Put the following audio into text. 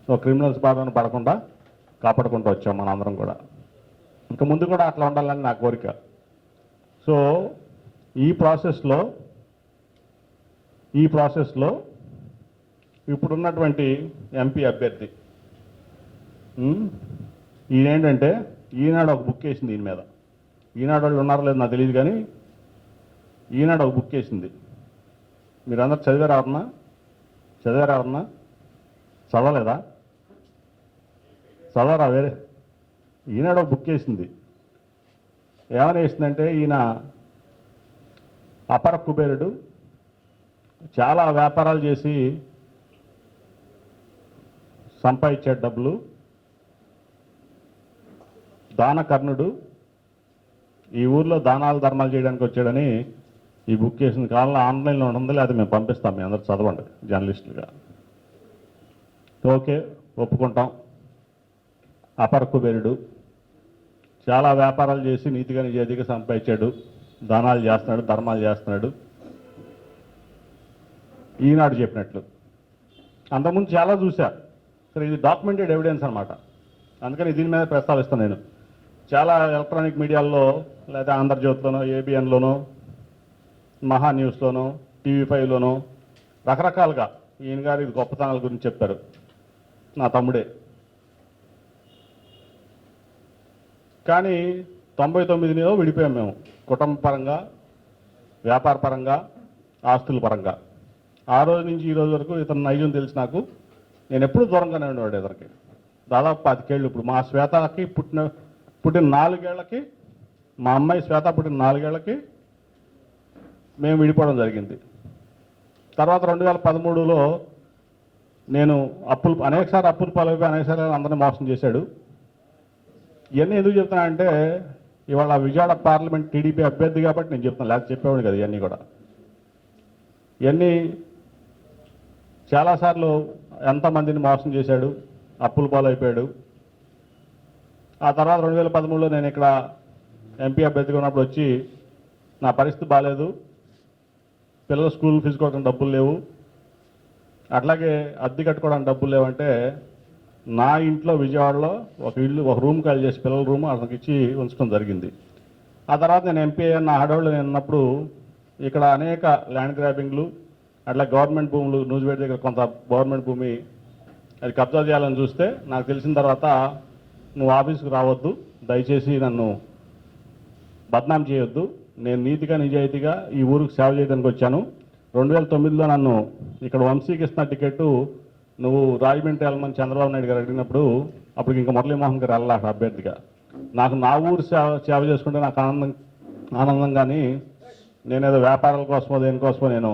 So criminals బాధన పడకుండా కాపాడుకుంటూ వచ్చాం మన అందరం కూడా. ఇంకా ముందు కూడా అట్లా ఉండాలని నా కోరిక. సో ఈ ప్రాసెస్లో ఇప్పుడున్నటువంటి ఎంపీ అభ్యర్థి ఈయనేంటంటే ఈనాడు ఒక బుక్ వేసింది దీని మీద. ఈనాడు వాళ్ళు ఉన్నారో లేదు నాకు తెలియదు, కానీ ఈనాడు ఒక బుక్ వేసింది. మీరందరూ చదివారా? చదవలేదా? చదవరా? వేరే ఈనాడు ఒక బుక్ వేసింది. ఏమని వేసిందంటే, ఈయన అపర కుబేరుడు, చాలా వ్యాపారాలు చేసి సంపాదించే డబ్బులు, దానకర్ణుడు, ఈ ఊర్లో దానాలు ధర్మాలు చేయడానికి వచ్చాడని ఈ బుక్ చేసిన కాలంలో ఆన్లైన్లో ఉంటుంది, లేదా మేము పంపిస్తాం, మీ అందరూ చదవండి జర్నలిస్టులుగా. ఓకే, ఒప్పుకుంటాం. అపర కుబేరుడు, చాలా వ్యాపారాలు చేసి నీతిగా నిజాయితీగా సంపాదించాడు, దానాలు చేస్తున్నాడు, ధర్మాలు చేస్తున్నాడు, ఈనాడు చెప్పినట్లు. అంతకుముందు చాలా చూశా, సరే ఇది డాక్యుమెంటెడ్ ఎవిడెన్స్ అనమాట, అందుకని దీని మీద ప్రస్తావిస్తాను. నేను చాలా ఎలక్ట్రానిక్ మీడియాల్లో, లేదా ఆంధ్రజ్యోతిలోనో, ఏబిఎన్లోనో, మహా న్యూస్లోనో, టీవీ5లోనో రకరకాలుగా ఈయన గారు ఇది గొప్పతనాల గురించి చెప్పారు. నా తమ్ముడే. కానీ 99లో విడిపోయాం మేము, కుటుంబ పరంగా, వ్యాపార పరంగా, ఆస్తుల పరంగా. ఆ రోజు నుంచి ఈ రోజు వరకు ఇతను నైజం తెలిసి నాకు, నేను ఎప్పుడూ దూరంగానే ఉండేవాడు ఇతనికి. దాదాపు 25 ఏళ్ళు. ఇప్పుడు మా శ్వేతకి పుట్టిన 4 ఏళ్లకి, మా అమ్మాయి శ్వేత పుట్టిన 4 ఏళ్లకి మేము విడిపోవడం జరిగింది. తర్వాత 2013లో నేను అనేకసార్లు అప్పులు పాలైపోయి అనేకసార్లు అందరినీ మోసం చేశాడు. ఇవన్నీ ఎందుకు చెప్తున్నానంటే, ఇవాళ విజయవాడ పార్లమెంట్ టీడీపీ అభ్యర్థి కాబట్టి నేను చెప్తాను, లేకపోతే చెప్పేవాడు కదా. ఇవన్నీ కూడా చాలాసార్లు ఎంతమందిని మోసం చేశాడు, అప్పులు పాలైపోయాడు. ఆ తర్వాత 2013లో నేను ఇక్కడ ఎంపీ అభ్యర్థిగా ఉన్నప్పుడు వచ్చి, నా పరిస్థితి బాగాలేదు, పిల్లల స్కూల్ ఫీజు కొట్టడానికి డబ్బులు లేవు, అట్లాగే అద్దె కట్టుకోవడానికి డబ్బులు లేవంటే, నా ఇంట్లో విజయవాడలో ఒక రూమ్ ఖాళీ చేసి, పిల్లల రూమ్ అతనికి ఇచ్చి ఉంచడం జరిగింది. ఆ తర్వాత నేను ఎంపీ నా హడావుళ్ళు నేను ఉన్నప్పుడు ఇక్కడ అనేక ల్యాండ్ గ్రాబింగ్లు, అట్లా గవర్నమెంట్ భూములు, నూజివేడ్ దగ్గర కొంత గవర్నమెంట్ భూమి అది కబ్జా చేయాలని చూస్తే, నాకు తెలిసిన తర్వాత నువ్వు ఆఫీస్కి రావద్దు, దయచేసి నన్ను బద్నాం చేయొద్దు, నేను నీతిగా నిజాయితీగా ఈ ఊరికి సేవ చేయడానికి వచ్చాను. 2009లో నన్ను ఇక్కడ వంశీకి ఇస్తున్న టికెట్టు నువ్వు రాజమండ్రి వెళ్ళమని చంద్రబాబు నాయుడు గారు అడిగినప్పుడు, అప్పుడు ఇంకా మురళీమోహన్ గారు వెళ్ళాలి అభ్యర్థిగా. నాకు నా ఊరు సేవ చేసుకుంటే నాకు ఆనందం, కానీ నేనేదో వ్యాపారాల కోసమో దేనికోసమో నేను